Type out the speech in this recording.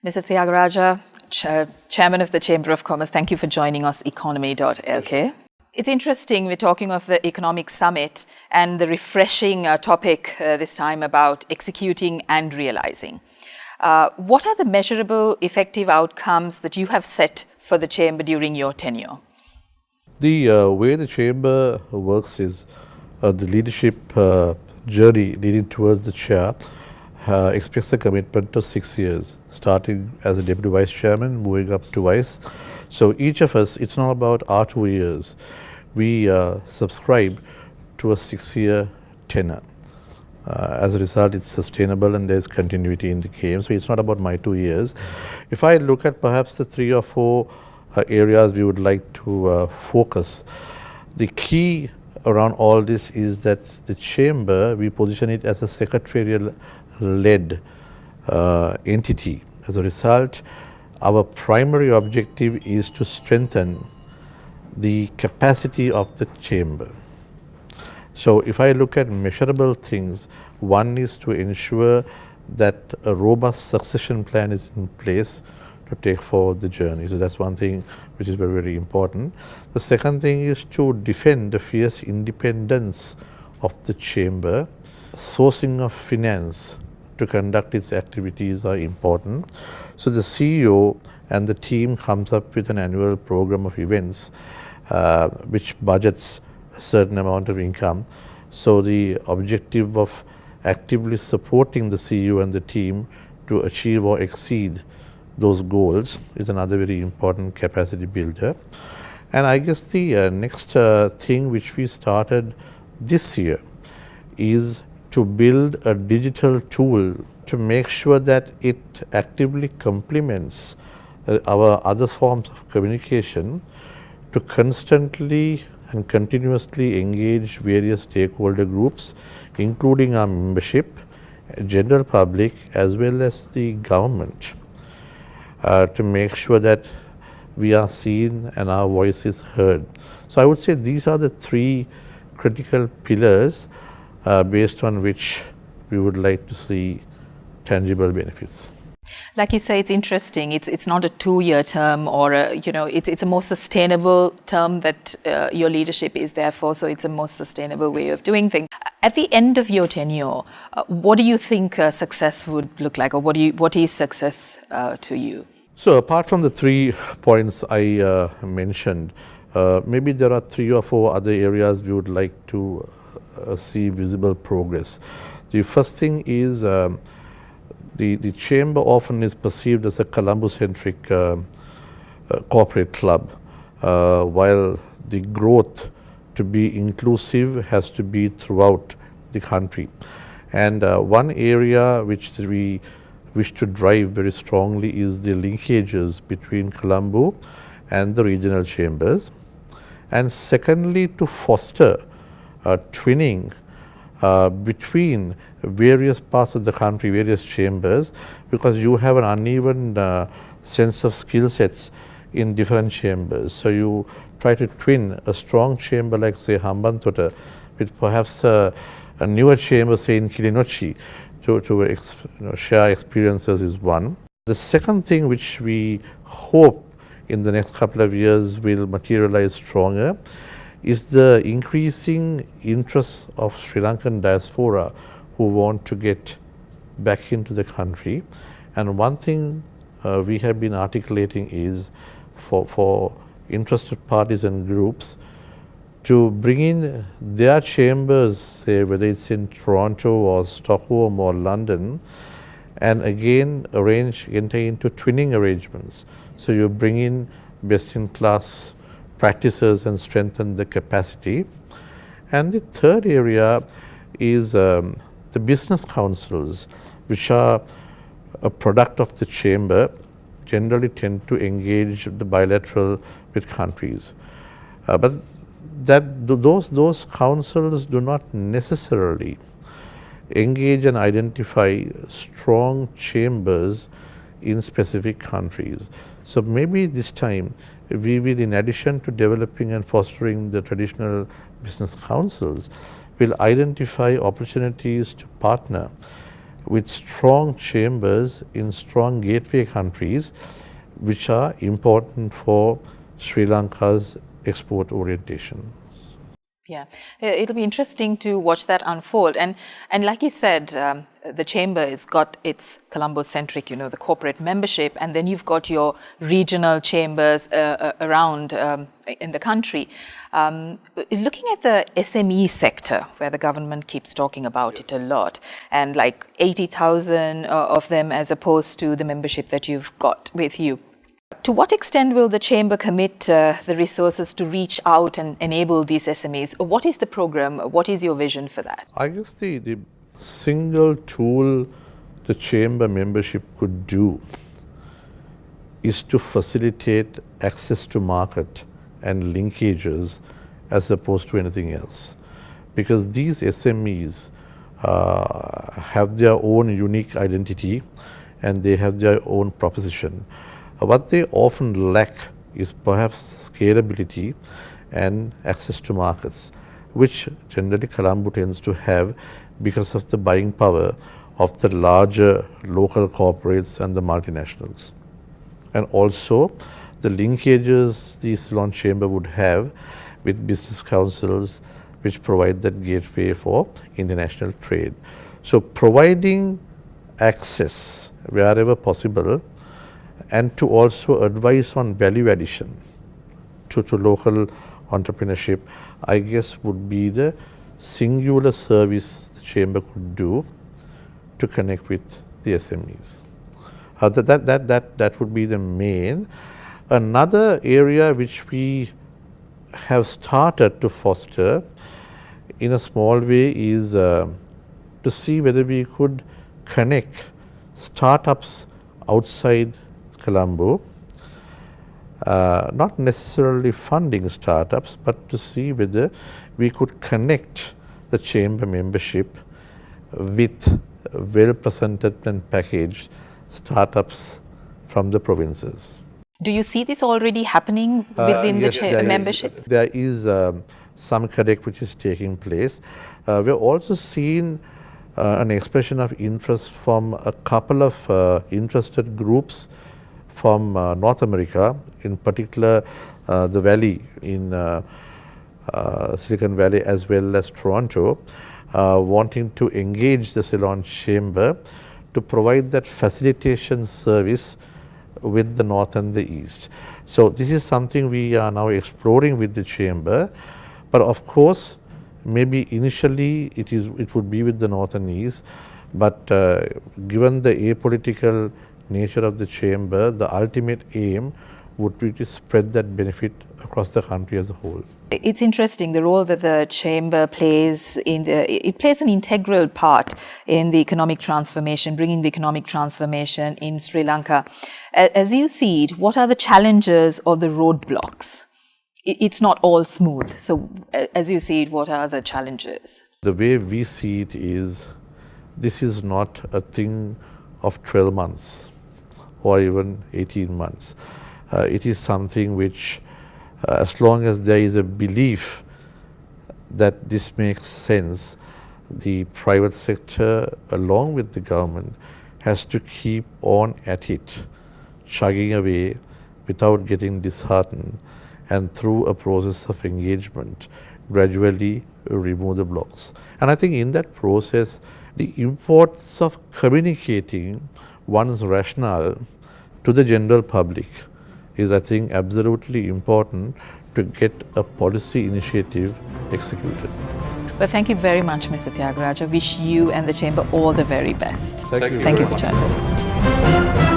Mr. Theagarajah, Chairman of the Chamber of Commerce, thank you for joining us, Economy.lk. It's interesting, we're talking of the Economic Summit and the refreshing topic this time about executing and realizing. What are the measurable, effective outcomes that you have set for the Chamber during your tenure? The way the Chamber works is the leadership journey leading towards the chair expects a commitment of 6 years, starting as a Deputy Vice Chairman, moving up to Vice. So each of us, it's not about our 2 years. We subscribe to a 6-year tenure. As a result, it's sustainable and there's continuity in the game. So it's not about my 2 years. If I look at perhaps the 3 or 4 areas we would like to focus, the key around all this is that the Chamber, we position it as a secretarial-led entity. As a result, our primary objective is to strengthen the capacity of the Chamber. So if I look at measurable things, one is to ensure that a robust succession plan is in place to take forward the journey. So that's one thing which is very, very important. The second thing is to defend the fierce independence of the Chamber. Sourcing of finance to conduct its activities are important. So the CEO and the team comes up with an annual program of events which budgets a certain amount of income. So the objective of actively supporting the CEO and the team to achieve or exceed those goals is another very important capacity builder. And I guess the next thing which we started this year is to build a digital tool to make sure that it actively complements our other forms of communication to constantly and continuously engage various stakeholder groups, including our membership, general public, as well as the government, to make sure that we are seen and our voice is heard. So I would say these are the 3 critical pillars based on which we would like to see tangible benefits. Like you say, it's interesting. It's not a 2-year term, or it's a more sustainable term that your leadership is there for. So it's a more sustainable way of doing things. At the end of your tenure, what do you think success would look like, or what is success to you? So apart from the 3 points I mentioned, maybe there are 3 or 4 other areas we would like to see visible progress. The first thing is the Chamber often is perceived as a Colombo-centric corporate club, while the growth to be inclusive has to be throughout the country. And one area which we wish to drive very strongly is the linkages between Colombo and the regional chambers. And secondly, to foster twinning between various parts of the country, various chambers, because you have an uneven sense of skill sets in different chambers. So you try to twin a strong chamber like, say, Hambantota with perhaps a newer chamber, say, in Kilinochchi, to share experiences is one. The second thing which we hope in the next couple of years will materialize stronger is the increasing interest of Sri Lankan diaspora who want to get back into the country. And one thing we have been articulating is for interested parties and groups to bring in their chambers, say whether it's in Toronto or Stockholm or London, and again enter into twinning arrangements. So you bring in best-in-class practices and strengthen the capacity. And the third area is the business councils, which are a product of the Chamber, generally tend to engage the bilateral with countries. But those councils do not necessarily engage and identify strong chambers in specific countries. So maybe this time we will, in addition to developing and fostering the traditional business councils, will identify opportunities to partner with strong chambers in strong gateway countries which are important for Sri Lanka's export orientation. Yeah, it'll be interesting to watch that unfold. And like you said, the chamber has got its Colombo-centric, the corporate membership, and then you've got your regional chambers around in the country. Looking at the SME sector, where the government keeps talking about it a lot, and like 80,000 of them as opposed to the membership that you've got with you. To what extent will the Chamber commit the resources to reach out and enable these SMEs? What is the program? What is your vision for that? I guess the single tool the Chamber membership could do is to facilitate access to market and linkages as opposed to anything else. Because these SMEs have their own unique identity and they have their own proposition. What they often lack is perhaps scalability and access to markets, which generally Colombo tends to have because of the buying power of the larger local corporates and the multinationals. And also the linkages the Ceylon Chamber would have with business councils which provide that gateway for international trade. So providing access wherever possible and to also advise on value addition to local entrepreneurship, I guess would be the singular service the Chamber could do to connect with the SMEs. That would be the main. Another area which we have started to foster in a small way is to see whether we could connect startups outside Colombo, not necessarily funding startups, but to see whether we could connect the Chamber membership with well-presented and packaged startups from the provinces. Do you see this already happening within the membership? There is some connect which is taking place. We've also seen an expression of interest from a couple of interested groups from North America, in particular the Valley in Silicon Valley as well as Toronto, wanting to engage the Ceylon Chamber to provide that facilitation service with the North and the East. So this is something we are now exploring with the Chamber, but of course maybe initially it would be with the North and East, but given the apolitical nature of the Chamber, the ultimate aim would be to spread that benefit across the country as a whole. It's interesting the role that the Chamber plays it plays an integral part in the economic transformation, bringing the economic transformation in Sri Lanka. As you see it, what are the challenges or the roadblocks? It's not all smooth. So as you see it, what are the challenges? The way we see it is, this is not a thing of 12 months or even 18 months. It is something which, as long as there is a belief that this makes sense, the private sector along with the government has to keep on at it, chugging away without getting disheartened, and through a process of engagement gradually remove the blocks. And I think in that process, the importance of communicating one's rationale to the general public is, I think, absolutely important to get a policy initiative executed. Well, thank you very much, Mr. Theagarajah. Wish you and the Chamber all the very best. Thank you. Thank you for joining us.